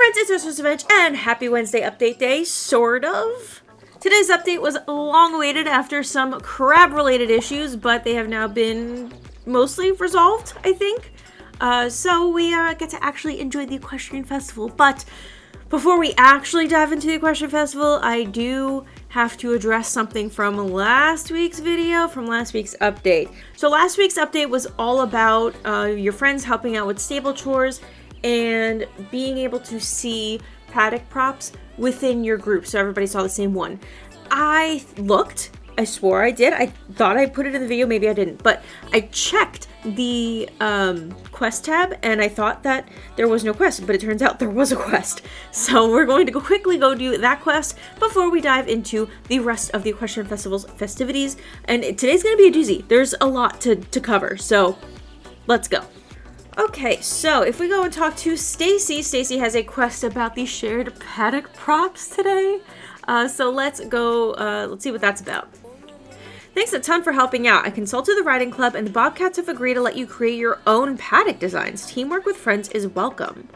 friends, it's UrsulasRevenge, and happy Wednesday update day, sort of. Today's update was long awaited after some crab-related issues, but they have now been mostly resolved, I think. So we get to actually enjoy the Equestrian Festival. But before we actually dive into the Equestrian Festival, I do have to address something from last week's video, from last week's update. So last week's update was all about your friends helping out with stable chores and being able to see paddock props within your group, so everybody saw the same one. I looked, I swore I did. I thought I put it in the video, maybe I didn't, but I checked the quest tab and I thought that there was no quest, but it turns out there was a quest. So we're going to quickly go do that quest before we dive into the rest of the Equestrian Festival's festivities. And today's going to be a doozy. There's a lot to cover, so let's go. Okay, so if we go and talk to Stacy, Stacy has a quest about the shared paddock props today. So let's go, let's see what that's about. Thanks a ton for helping out. I consulted the riding club and the Bobcats have agreed to let you create your own paddock designs. Teamwork with friends is welcome.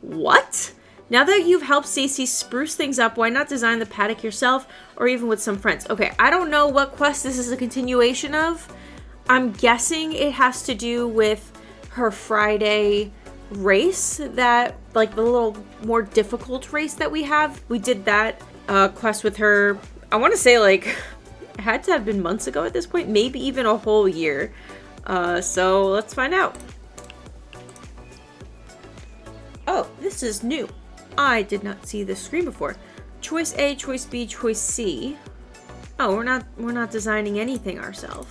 What? Now that you've helped Stacy spruce things up, why not design the paddock yourself or even with some friends? Okay, I don't know what quest this is a continuation of. I'm guessing it has to do with her Friday race, that like the little more difficult race that we have. We did that quest with her, I want to say like it had to have been months ago at this point, maybe even a whole year. So let's find out. Oh, this is new. I did not see this screen before. Choice A, choice B, choice C. Oh, we're not designing anything ourselves.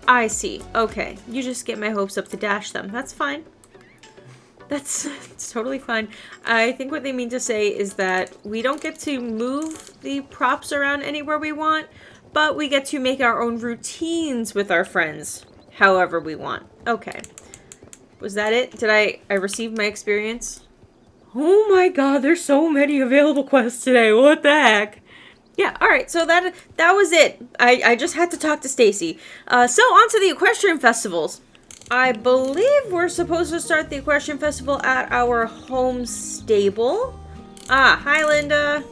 I see. Okay. You just get my hopes up to dash them. That's fine. It's totally fine. I think what they mean to say is that we don't get to move the props around anywhere we want, but we get to make our own routines with our friends however we want. Okay. Was that it? Did I receive my experience? Oh my god, there's so many available quests today. What the heck? Yeah, alright, so that was it. I just had to talk to Stacy. So on to the Equestrian Festivals. I believe we're supposed to start the Equestrian Festival at our home stable. Ah, hi Linda.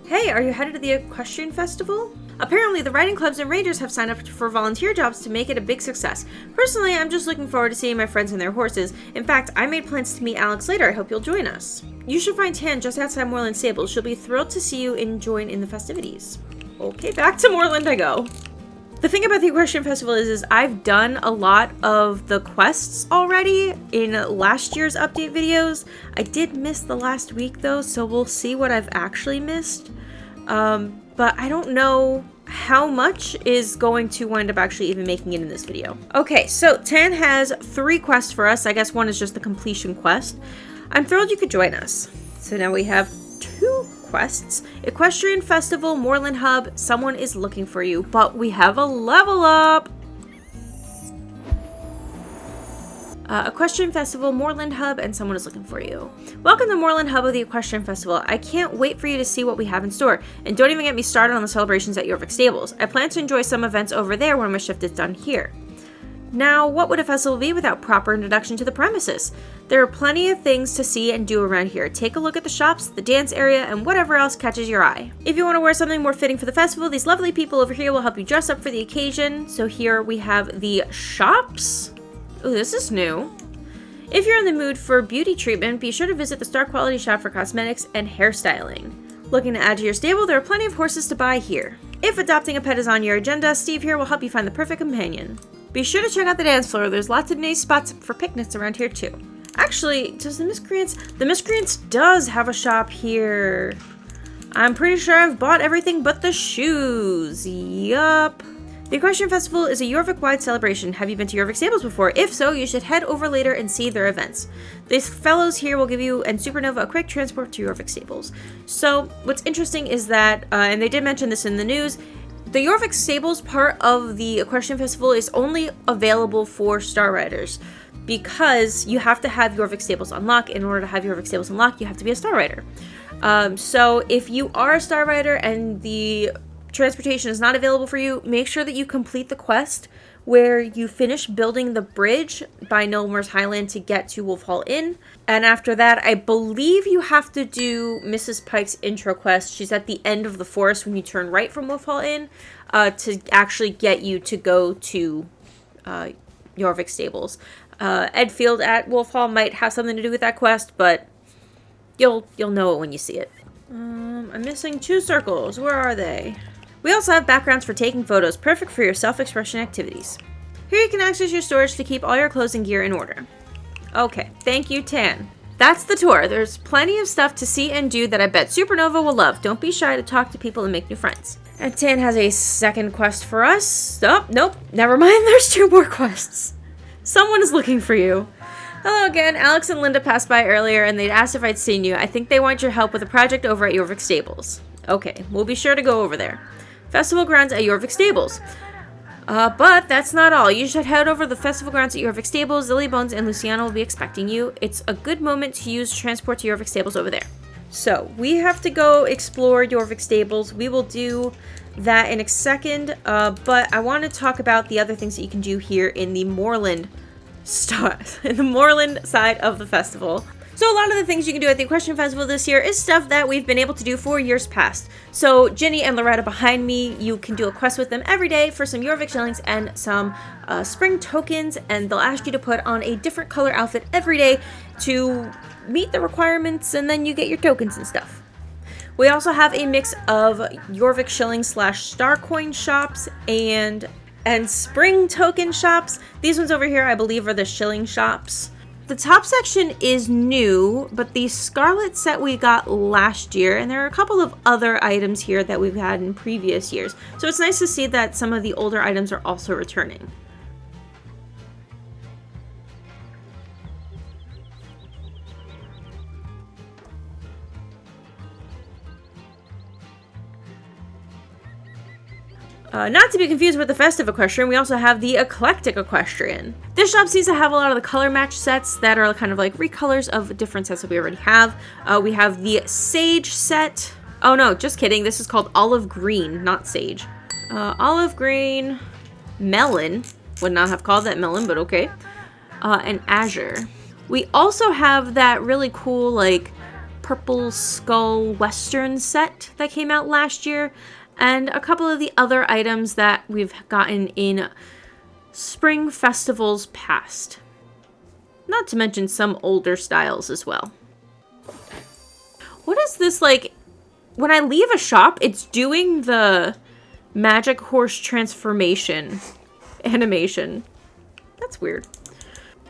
Hey, are you headed to the Equestrian Festival? Apparently, the riding clubs and rangers have signed up for volunteer jobs to make it a big success. Personally, I'm just looking forward to seeing my friends and their horses. In fact, I made plans to meet Alex later. I hope you'll join us. You should find Tan just outside Moorland Stables. She'll be thrilled to see you and join in the festivities. Okay, back to Moorland I go. The thing about the Equestrian Festival is I've done a lot of the quests already in last year's update videos. I did miss the last week though, so we'll see what I've actually missed. But I don't know how much is going to wind up actually even making it in this video. Okay, so Tan has 3 quests for us. I guess one is just the completion quest. I'm thrilled you could join us. So now we have 2 quests. Equestrian Festival, Moorland Hub, someone is looking for you, but we have a level up. Equestrian Festival, Moorland Hub, and someone is looking for you. Welcome to Moorland Hub of the Equestrian Festival. I can't wait for you to see what we have in store. And don't even get me started on the celebrations at Jorvik Stables. I plan to enjoy some events over there when my shift is done here. Now, what would a festival be without proper introduction to the premises? There are plenty of things to see and do around here. Take a look at the shops, the dance area, and whatever else catches your eye. If you want to wear something more fitting for the festival, these lovely people over here will help you dress up for the occasion. So here we have the shops. Oh, this is new. If you're in the mood for beauty treatment, be sure to visit the Star Quality shop for cosmetics and hairstyling. Looking to add to your stable, there are plenty of horses to buy here. If adopting a pet is on your agenda, Steve here will help you find the perfect companion. Be sure to check out the dance floor. There's lots of nice spots for picnics around here too. Actually, does the Miscreants? The Miscreants does have a shop here. I'm pretty sure I've bought everything but the shoes. Yup. The Equestrian Festival is a Jorvik-wide celebration. Have you been to Jorvik Stables before? If so, you should head over later and see their events. These fellows here will give you and Supernova a quick transport to Jorvik Stables. So, what's interesting is that, and they did mention this in the news, the Jorvik Stables part of the Equestrian Festival is only available for Star Riders because you have to have Jorvik Stables Unlock. In order to have Jorvik Stables Unlock, you have to be a Star Rider. So if you are a Star Rider and the transportation is not available for you, make sure that you complete the quest where you finish building the bridge by Nolmer's Highland to get to Wolf Hall Inn. And after that, I believe you have to do Mrs. Pike's intro quest. She's at the end of the forest when you turn right from Wolf Hall Inn to actually get you to go to Jorvik Stables. Ed Field at Wolf Hall might have something to do with that quest, but you'll know it when you see it. I'm missing 2 circles. Where are they? We also have backgrounds for taking photos, perfect for your self-expression activities. Here you can access your storage to keep all your clothes and gear in order. Okay, thank you, Tan. That's the tour. There's plenty of stuff to see and do that I bet Supernova will love. Don't be shy to talk to people and make new friends. And Tan has a second quest for us. Oh, nope, never mind, there's 2 more quests. Someone is looking for you. Hello again, Alex and Linda passed by earlier and they'd asked if I'd seen you. I think they want your help with a project over at Jorvik Stables. Okay, we'll be sure to go over there. Festival grounds at Jorvik Stables. But that's not all. You should head over to the festival grounds at Jorvik Stables. Lily Bones and Luciana will be expecting you. It's a good moment to use transport to Jorvik Stables over there. So, we have to go explore Jorvik Stables. We will do that in a second, but I want to talk about the other things that you can do here in the Moorland side of the festival. So a lot of the things you can do at the Equestrian Festival this year is stuff that we've been able to do for years past. So Ginny and Loretta behind me, you can do a quest with them every day for some Jorvik shillings and some spring tokens, and they'll ask you to put on a different color outfit every day to meet the requirements, and then you get your tokens and stuff. We also have a mix of Jorvik shilling / star coin shops and spring token shops. These ones over here I believe are the shilling shops. The top section is new, but the Scarlet set we got last year, and there are a couple of other items here that we've had in previous years. So it's nice to see that some of the older items are also returning. Not to be confused with the Festive Equestrian, we also have the Eclectic Equestrian. This shop seems to have a lot of the color match sets that are kind of like recolors of different sets that we already have. We have the Sage set. Oh no, just kidding. This is called Olive Green, not Sage. Olive Green, Melon. Would not have called that Melon, but okay. And Azure. We also have that really cool like Purple Skull Western set that came out last year. And a couple of the other items that we've gotten in spring festivals past. Not to mention some older styles as well. What is this like? When I leave a shop, it's doing the magic horse transformation animation. That's weird.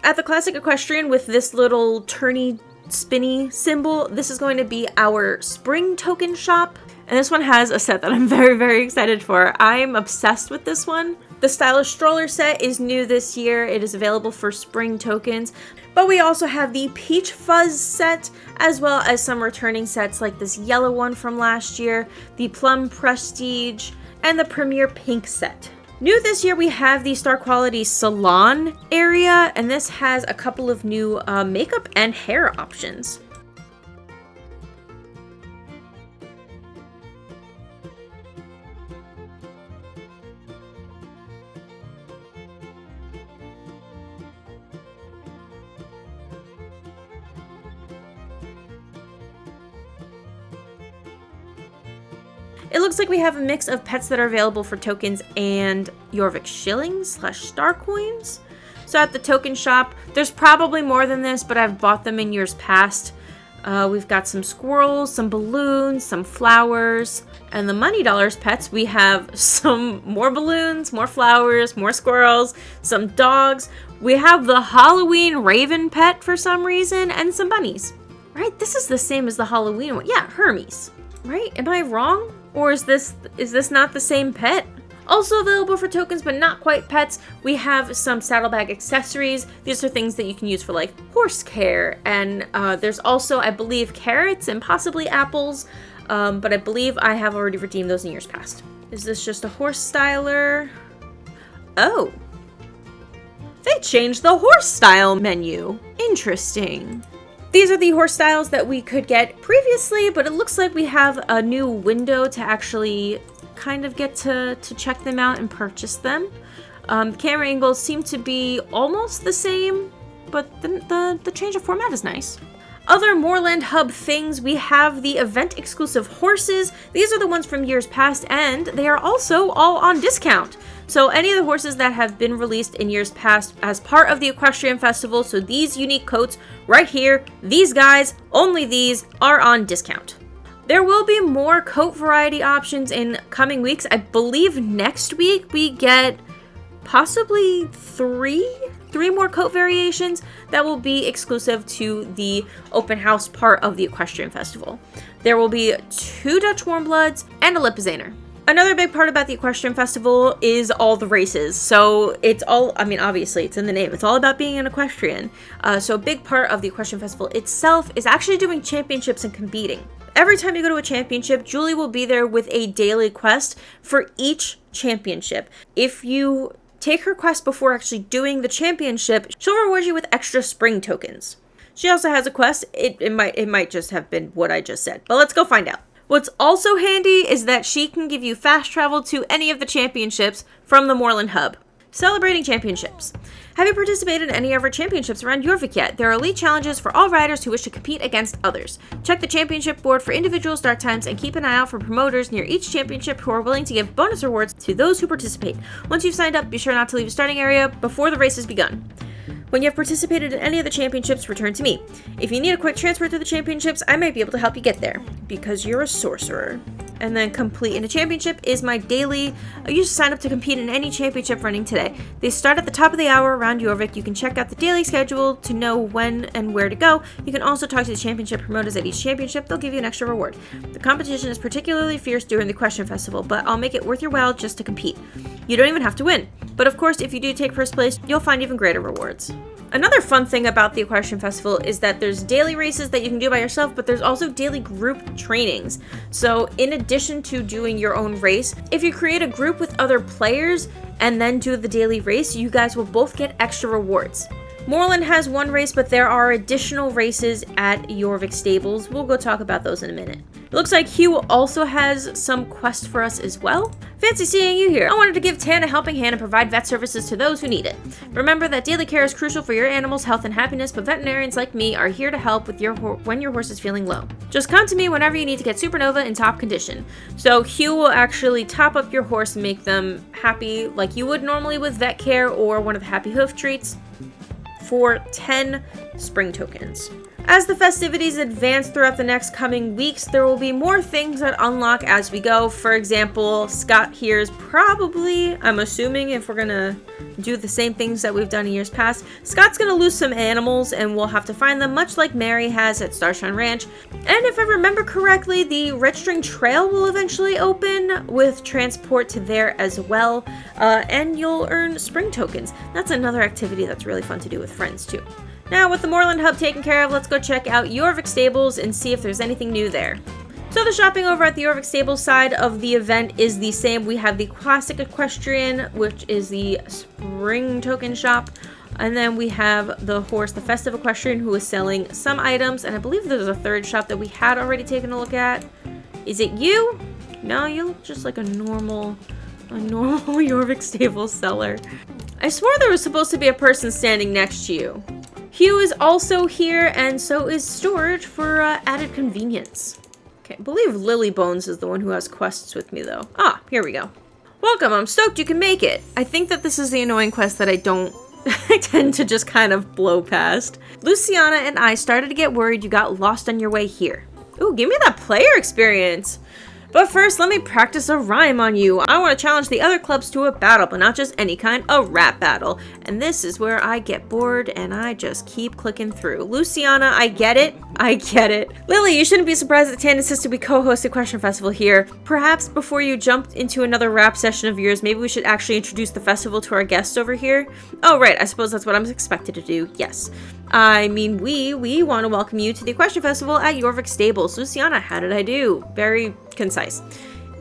At the Classic Equestrian with this little turny spinny symbol, this is going to be our spring token shop. And this one has a set that I'm very, very excited for. I'm obsessed with this one. The Stylist Stroller set is new this year. It is available for spring tokens. But we also have the Peach Fuzz set, as well as some returning sets like this yellow one from last year, the Plum Prestige, and the Premier Pink set. New this year, we have the Star Quality Salon area, and this has a couple of new makeup and hair options. It looks like we have a mix of pets that are available for tokens and Jorvik shillings / star coins. So at the token shop, there's probably more than this, but I've bought them in years past. We've got some squirrels, some balloons, some flowers, and the Money Dollars pets, we have some more balloons, more flowers, more squirrels, some dogs. We have the Halloween Raven pet for some reason, and some bunnies. Right, this is the same as the Halloween one. Yeah, Hermes. Right, am I wrong? Or is this not the same pet? Also available for tokens, but not quite pets, we have some saddlebag accessories. These are things that you can use for like horse care, and there's also, I believe, carrots and possibly apples, but I believe I have already redeemed those in years past. Is this just a horse styler? Oh, they changed the horse style menu. Interesting. These are the horse styles that we could get previously, but it looks like we have a new window to actually kind of get to check them out and purchase them. Camera angles seem to be almost the same, but the change of format is nice. Other Moorland Hub things, we have the event-exclusive horses. These are the ones from years past, and they are also all on discount. So any of the horses that have been released in years past as part of the Equestrian Festival, so these unique coats right here, these guys, only these, are on discount. There will be more coat variety options in coming weeks. I believe next week we get possibly three more coat variations that will be exclusive to the open house part of the Equestrian Festival. There will be 2 Dutch Warmbloods and a Lipizzaner. Another big part about the Equestrian Festival is all the races. So it's all, I mean, obviously it's in the name. It's all about being an equestrian. So a big part of the Equestrian Festival itself is actually doing championships and competing. Every time you go to a championship, Julie will be there with a daily quest for each championship. If you take her quest before actually doing the championship, she'll reward you with extra spring tokens. She also has a quest. It might just have been what I just said, but let's go find out. What's also handy is that she can give you fast travel to any of the championships from the Moorland Hub. Celebrating championships. Have you participated in any of our championships around Jorvik yet? There are elite challenges for all riders who wish to compete against others. Check the championship board for individual start times and keep an eye out for promoters near each championship who are willing to give bonus rewards to those who participate. Once you've signed up, be sure not to leave the starting area before the race has begun. When you have participated in any of the championships, return to me. If you need a quick transfer to the championships, I might be able to help you get there, because you're a sorcerer. And then complete in a championship is my daily. You should sign up to compete in any championship running today. They start at the top of the hour around Jorvik. You can check out the daily schedule to know when and where to go. You can also talk to the championship promoters at each championship. They'll give you an extra reward. The competition is particularly fierce during the Equestrian Festival, but I'll make it worth your while just to compete. You don't even have to win. But of course, if you do take first place, you'll find even greater rewards. Another fun thing about the Equestrian Festival is that there's daily races that you can do by yourself, but there's also daily group trainings. So in addition to doing your own race, if you create a group with other players and then do the daily race, you guys will both get extra rewards. Moorland has one race, but there are additional races at Jorvik Stables. We'll go talk about those in a minute. It looks like Hugh also has some quest for us as well. Fancy seeing you here. I wanted to give Tan a helping hand and provide vet services to those who need it. Remember that daily care is crucial for your animal's health and happiness, but veterinarians like me are here to help with when your horse is feeling low. Just come to me whenever you need to get Supernova in top condition. So Hugh will actually top up your horse and make them happy like you would normally with vet care or one of the happy hoof treats for 10 spring tokens. As the festivities advance throughout the next coming weeks, there will be more things that unlock as we go. For example, Scott here is probably, I'm assuming if we're gonna do the same things that we've done in years past, Scott's gonna lose some animals and we'll have to find them, much like Mary has at Starshine Ranch. And if I remember correctly, the Registering Trail will eventually open with transport to there as well, and you'll earn spring tokens. That's another activity that's really fun to do with friends too. Now, with the Moorland Hub taken care of, let's go check out Jorvik Stables and see if there's anything new there. So the shopping over at the Jorvik Stables side of the event is the same. We have the Classic Equestrian, which is the spring token shop. And then we have the horse, the Festive Equestrian, who is selling some items. And I believe there's a third shop that we had already taken a look at. Is it you? No, you look just like a normal Jorvik Stables seller. I swore there was supposed to be a person standing next to you. Hugh is also here, and so is Storage for added convenience. Okay, I believe Lily Bones is the one who has quests with me, though. Ah, here we go. Welcome, I'm stoked you can make it. I think that this is the annoying quest that I tend to just kind of blow past. Luciana and I started to get worried you got lost on your way here. Ooh, give me that player experience. But first, let me practice a rhyme on you. I want to challenge the other clubs to a battle, but not just any kind, a rap battle. And this is where I get bored and I just keep clicking through. Luciana, I get it. I get it. Lily, you shouldn't be surprised that Tan insisted we co-host the Equestrian Festival here. Perhaps before you jump into another rap session of yours, maybe we should actually introduce the festival to our guests over here. Oh, right. I suppose that's what I'm expected to do. Yes. I mean, we want to welcome you to the Equestrian Festival at Jorvik Stables. Luciana, how did I do? Very concise.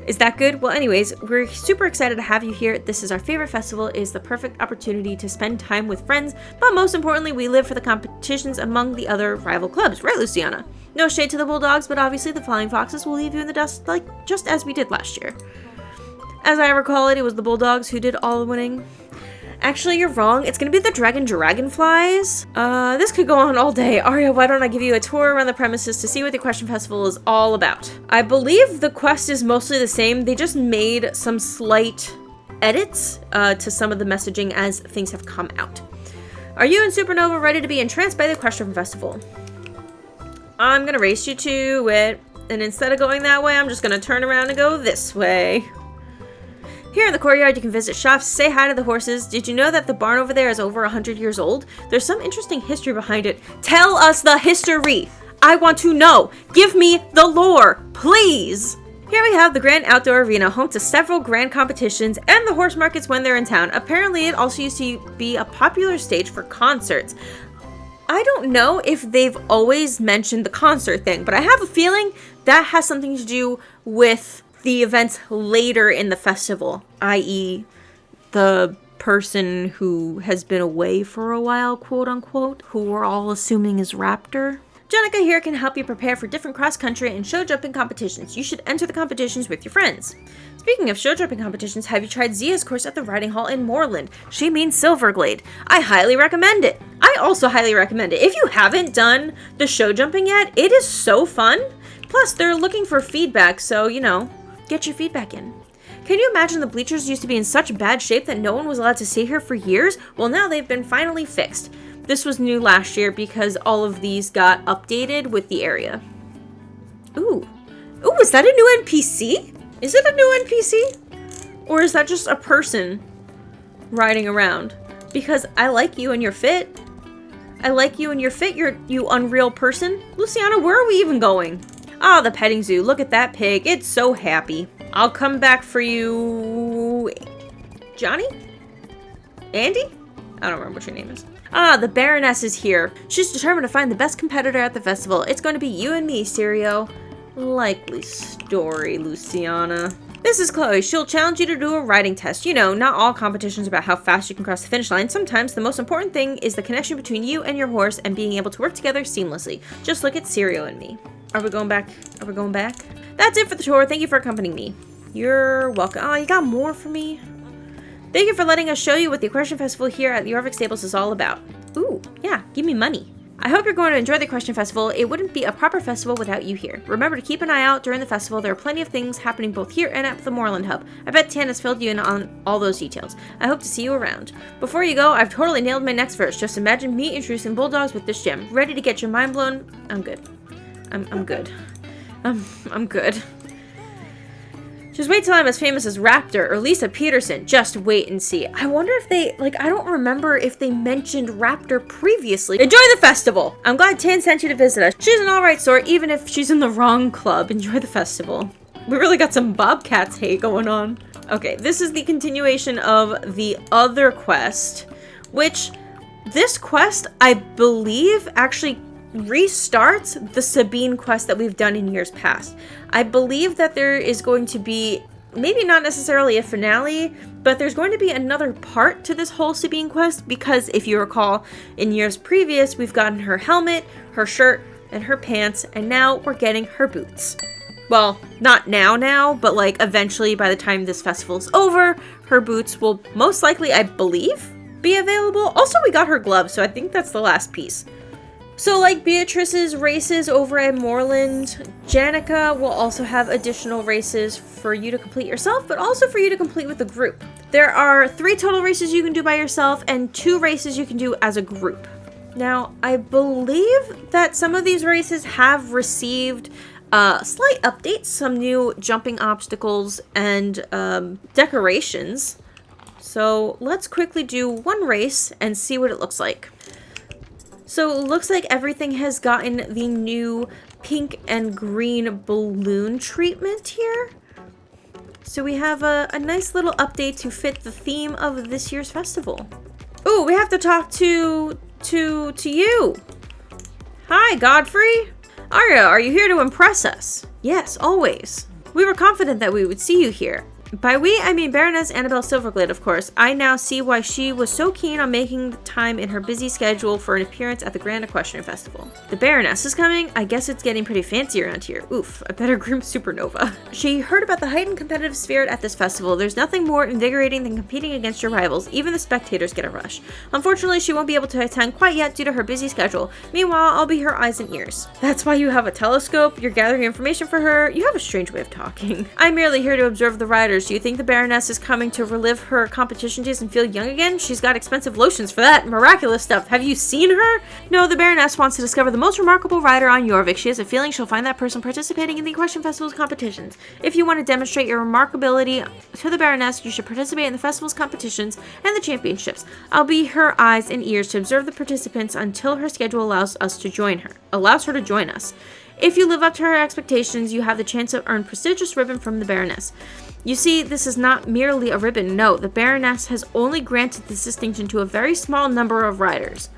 Is that good? Well, anyways, we're super excited to have you here. This is our favorite festival. It is the perfect opportunity to spend time with friends, but most importantly, we live for the competitions among the other rival clubs. Right, Luciana? No shade to the Bulldogs, but obviously the Flying Foxes will leave you in the dust, like just as we did last year. As I recall it, it was the Bulldogs who did all the winning. Actually, you're wrong. It's gonna be the dragonflies. This could go on all day. Arya, why don't I give you a tour around the premises to see what the Equestrian Festival is all about? I believe the quest is mostly the same. They just made some slight edits to some of the messaging as things have come out. Are you and Supernova ready to be entranced by the Equestrian Festival? I'm gonna race you to it, and instead of going that way, I'm just gonna turn around and go this way. Here in the courtyard, you can visit shops, say hi to the horses. Did you know that the barn over there is over 100 years old? There's some interesting history behind it. Tell us the history! I want to know! Give me the lore, please! Here we have the Grand Outdoor Arena, home to several grand competitions and the horse markets when they're in town. Apparently, it also used to be a popular stage for concerts. I don't know if they've always mentioned the concert thing, but I have a feeling that has something to do with the events later in the festival, i.e. the person who has been away for a while, quote unquote, who we're all assuming is Raptor. Jenica here can help you prepare for different cross-country and show jumping competitions. You should enter the competitions with your friends. Speaking of show jumping competitions, have you tried Zia's course at the riding hall in Moorland? She means Silverglade. I highly recommend it. I also highly recommend it. If you haven't done the show jumping yet, it is so fun. Plus, they're looking for feedback, so, you know, get your feedback in. Can you imagine the bleachers used to be in such bad shape that no one was allowed to sit here for years? Well, now they've been finally fixed. This was new last year because all of these got updated with the area. Ooh. Ooh, is that a new NPC? Is it a new NPC? Or is that just a person riding around? Because I like you and your fit. I like you and your fit, you unreal person. Luciana, where are we even going? Ah, the petting zoo. Look at that pig. It's so happy. I'll come back for you... Johnny? Andy? I don't remember what your name is. Ah, the Baroness is here. She's determined to find the best competitor at the festival. It's going to be you and me, Sirio. Likely story, Luciana. This is Chloe. She'll challenge you to do a riding test. You know, not all competitions are about how fast you can cross the finish line. Sometimes the most important thing is the connection between you and your horse and being able to work together seamlessly. Just look at Sirio and me. Are we going back? Are we going back? That's it for the tour. Thank you for accompanying me. You're welcome. Oh, you got more for me? Thank you for letting us show you what the Equestrian Festival here at the Jorvik Stables is all about. Ooh, yeah, give me money. I hope you're going to enjoy the Equestrian Festival. It wouldn't be a proper festival without you here. Remember to keep an eye out during the festival. There are plenty of things happening both here and at the Moorland Hub. I bet Tana's filled you in on all those details. I hope to see you around. Before you go, I've totally nailed my next verse. Just imagine me introducing bulldogs with this gem. Ready to get your mind blown? I'm good. I'm good. I'm good. Just wait till I'm as famous as Raptor or Lisa Peterson. Just wait and see. I wonder if they, I don't remember if they mentioned Raptor previously. Enjoy the festival! I'm glad Tan sent you to visit us. She's an alright sort, even if she's in the wrong club. Enjoy the festival. We really got some Bobcats hate going on. Okay, this is the continuation of the other quest, which this quest, I believe, actually restarts the Sabine quest that we've done in years past. I believe that there is going to be, maybe not necessarily a finale, but there's going to be another part to this whole Sabine quest, because if you recall, in years previous, we've gotten her helmet, her shirt, and her pants, and now we're getting her boots. Well, not now, but eventually by the time this festival's over, her boots will most likely, I believe, be available. Also, we got her gloves, so I think that's the last piece. So like Beatrice's races over at Moorland, Jenica will also have additional races for you to complete yourself, but also for you to complete with a group. There are 3 total races you can do by yourself and 2 races you can do as a group. Now, I believe that some of these races have received slight updates, some new jumping obstacles and decorations. So let's quickly do one race and see what it looks like. So it looks like everything has gotten the new pink and green balloon treatment here. So we have a nice little update to fit the theme of this year's festival. Ooh, we have to talk to you. Hi, Godfrey. Arya, are you here to impress us? Yes, always. We were confident that we would see you here. By we, I mean Baroness Annabelle Silverglade, of course. I now see why she was so keen on making the time in her busy schedule for an appearance at the Grand Equestrian Festival. The Baroness is coming. I guess it's getting pretty fancy around here. Oof, I better groom Supernova. She heard about the heightened competitive spirit at this festival. There's nothing more invigorating than competing against your rivals. Even the spectators get a rush. Unfortunately, she won't be able to attend quite yet due to her busy schedule. Meanwhile, I'll be her eyes and ears. That's why you have a telescope. You're gathering information for her. You have a strange way of talking. I'm merely here to observe the riders. Do you think the Baroness is coming to relive her competition days and feel young again? She's got expensive lotions for that miraculous stuff. Have you seen her? No, the Baroness wants to discover the most remarkable rider on Jorvik. She has a feeling she'll find that person participating in the Equestrian Festival's competitions. If you want to demonstrate your remarkability to the Baroness, you should participate in the festival's competitions and the championships. I'll be her eyes and ears to observe the participants until her schedule allows her to join us. If you live up to her expectations, you have the chance to earn prestigious ribbon from the Baroness. You see, this is not merely a ribbon. No, the Baroness has only granted this distinction to a very small number of riders.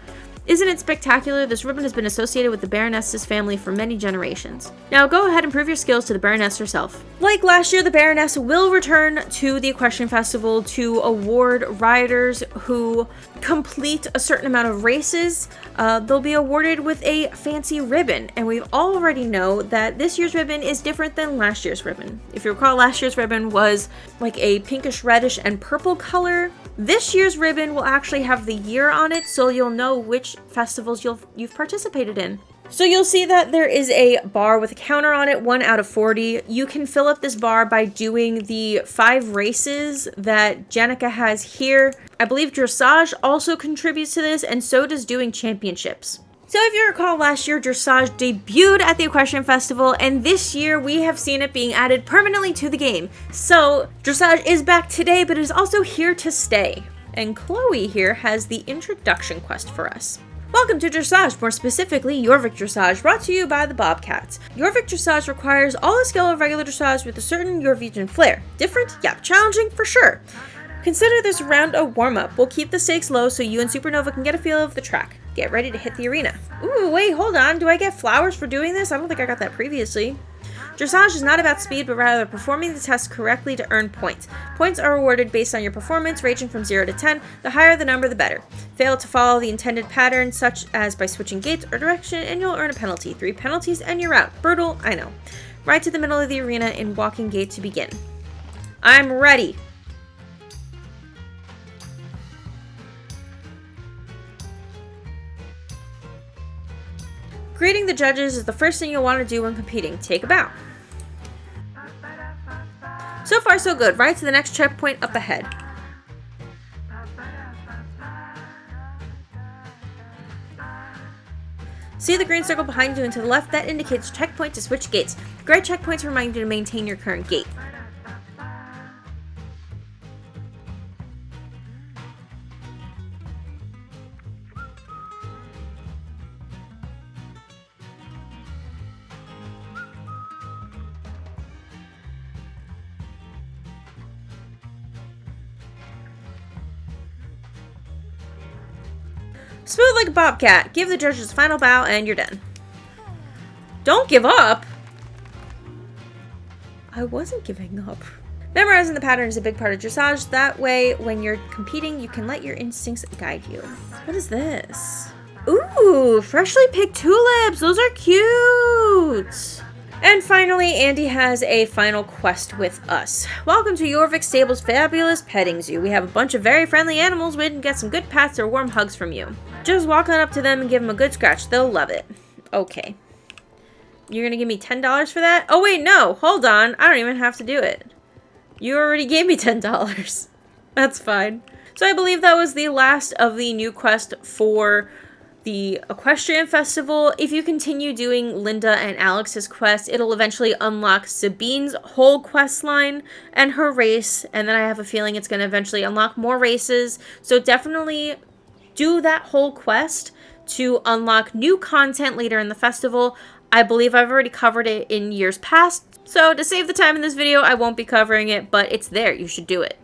Isn't it spectacular? This ribbon has been associated with the Baroness's family for many generations. Now go ahead and prove your skills to the Baroness herself. Like last year, the Baroness will return to the Equestrian Festival to award riders who complete a certain amount of races. They'll be awarded with a fancy ribbon, and we already know that this year's ribbon is different than last year's ribbon. If you recall, last year's ribbon was like a pinkish, reddish, and purple color. This year's ribbon will actually have the year on it, so you'll know which festivals you've participated in. So you'll see that there is a bar with a counter on it, 1 out of 40. You can fill up this bar by doing the 5 races that Jenica has here. I believe Dressage also contributes to this, and so does doing championships. So if you recall, last year Dressage debuted at the Equestrian Festival, and this year we have seen it being added permanently to the game. So Dressage is back today, but it is also here to stay. And Chloe here has the introduction quest for us. Welcome to Dressage, more specifically Jorvik Dressage, brought to you by the Bobcats. Jorvik Dressage requires all the skill of regular dressage with a certain Jorvikian flair. Different? Yep. Challenging? For sure. Consider this round a warm-up. We'll keep the stakes low so you and Supernova can get a feel of the track. Get ready to hit the arena. Ooh, wait, hold on. Do I get flowers for doing this? I don't think I got that previously. Dressage is not about speed, but rather performing the test correctly to earn points. Points are awarded based on your performance, ranging from 0 to 10. The higher the number, the better. Fail to follow the intended pattern, such as by switching gates or direction, and you'll earn a penalty. 3 penalties and you're out. Brutal, I know. Ride to the middle of the arena in walking gate to begin. I'm ready. Greeting the judges is the first thing you'll want to do when competing. Take a bow. So far, so good. Right to the next checkpoint up ahead. See the green circle behind you and to the left? That indicates checkpoint to switch gates. Gray checkpoints remind you to maintain your current gate. Smooth like a bobcat. Give the judges a final bow and you're done. Don't give up. I wasn't giving up. Memorizing the pattern is a big part of dressage. That way, when you're competing, you can let your instincts guide you. What is this? Ooh, freshly picked tulips. Those are cute. And finally, Andy has a final quest with us. Welcome to Jorvik Stables' fabulous petting zoo. We have a bunch of very friendly animals waiting to get some good pats or warm hugs from you. Just walk on up to them and give them a good scratch. They'll love it. Okay. You're gonna give me $10 for that? Oh wait, no. Hold on. I don't even have to do it. You already gave me $10. That's fine. So I believe that was the last of the new quest for the Equestrian Festival. If you continue doing Linda and Alex's quest, it'll eventually unlock Sabine's whole quest line and her race, and then I have a feeling it's going to eventually unlock more races. So definitely do that whole quest to unlock new content later in the festival. I believe I've already covered it in years past, so to save the time in this video, I won't be covering it, but it's there. You should do it.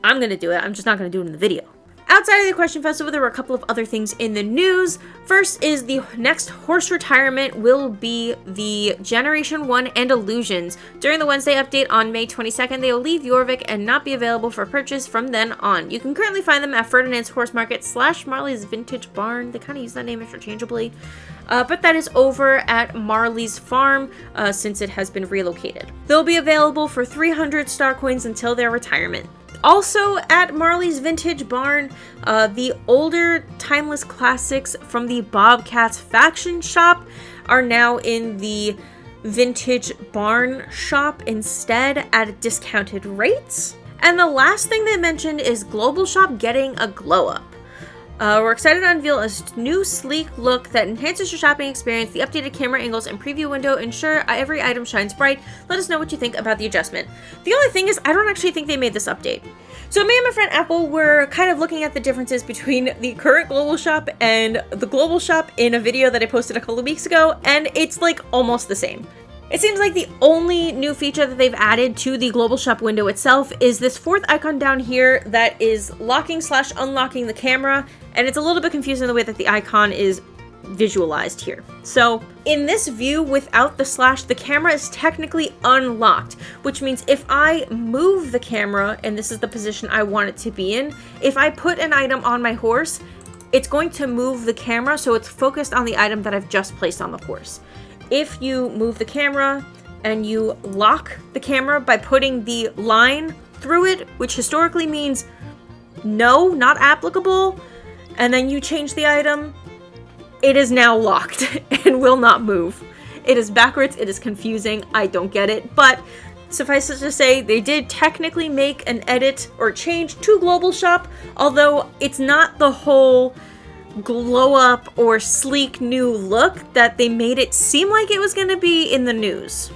I'm going to do it. I'm just not going to do it in the video. Outside of the Equestrian Festival, there were a couple of other things in the news. First is the next horse retirement will be the Generation 1 and Illusions. During the Wednesday update on May 22nd, they will leave Jorvik and not be available for purchase from then on. You can currently find them at Ferdinand's Horse Market / Marley's Vintage Barn. They kind of use that name interchangeably. But that is over at Marley's Farm since it has been relocated. They'll be available for 300 star coins until their retirement. Also at Marley's Vintage Barn, the older timeless classics from the Bobcats Faction shop are now in the Vintage Barn shop instead at discounted rates. And the last thing they mentioned is Global Shop getting a glow up. We're excited to unveil a new sleek look that enhances your shopping experience. The updated camera angles and preview window ensure every item shines bright. Let us know what you think about the adjustment. The only thing is, I don't actually think they made this update. So me and my friend Apple were kind of looking at the differences between the current Global Shop and the Global Shop in a video that I posted a couple of weeks ago, and it's like almost the same. It seems like the only new feature that they've added to the Global Shop window itself is this fourth icon down here that is locking / unlocking the camera, and it's a little bit confusing the way that the icon is visualized here. So in this view without the slash, the camera is technically unlocked, which means if I move the camera, and this is the position I want it to be in, if I put an item on my horse, it's going to move the camera so it's focused on the item that I've just placed on the horse. If you move the camera and you lock the camera by putting the line through it, which historically means no, not applicable, and then you change the item, it is now locked and will not move. It is backwards, it is confusing, I don't get it, but suffice it to say, they did technically make an edit or change to Global Shop, although it's not the whole glow up or sleek new look that they made it seem like it was going to be in the news.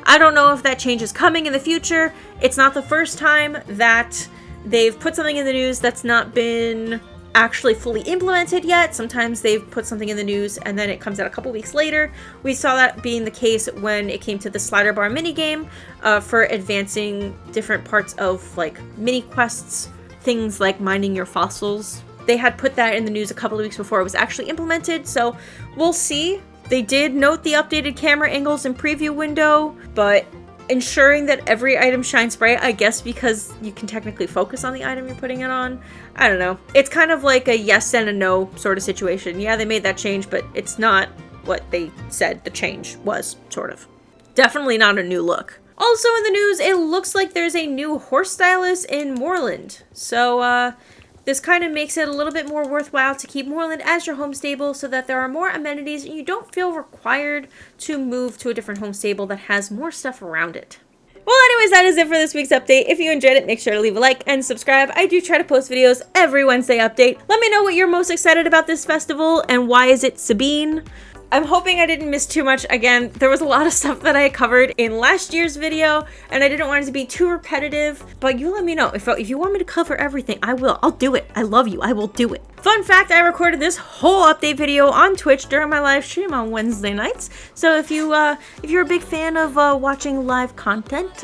I don't know if that change is coming in the future. It's not the first time that they've put something in the news that's not been actually fully implemented yet. Sometimes they've put something in the news and then it comes out a couple weeks later. We saw that being the case when it came to the slider bar minigame for advancing different parts of like mini quests, things like mining your fossils. They had put that in the news a couple of weeks before it was actually implemented, so we'll see. They did note the updated camera angles and preview window, but ensuring that every item shines bright, I guess because you can technically focus on the item you're putting it on. I don't know. It's kind of like a yes and a no sort of situation. Yeah, they made that change, but it's not what they said the change was, sort of. Definitely not a new look. Also in the news, it looks like there's a new horse stylist in Moorland. So, this kind of makes it a little bit more worthwhile to keep Moorland as your home stable so that there are more amenities and you don't feel required to move to a different home stable that has more stuff around it. Well, anyways, that is it for this week's update. If you enjoyed it, make sure to leave a like and subscribe. I do try to post videos every Wednesday update. Let me know what you're most excited about this festival and why is it Sabine? I'm hoping I didn't miss too much. Again, there was a lot of stuff that I covered in last year's video, and I didn't want it to be too repetitive, but you let me know. If you want me to cover everything, I will. I'll do it. I love you. I will do it. Fun fact, I recorded this whole update video on Twitch during my live stream on Wednesday nights, so if you're a big fan of watching live content,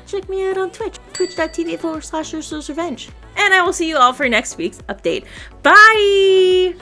check me out on Twitch, twitch.tv/UrsulasRevenge. And I will see you all for next week's update. Bye!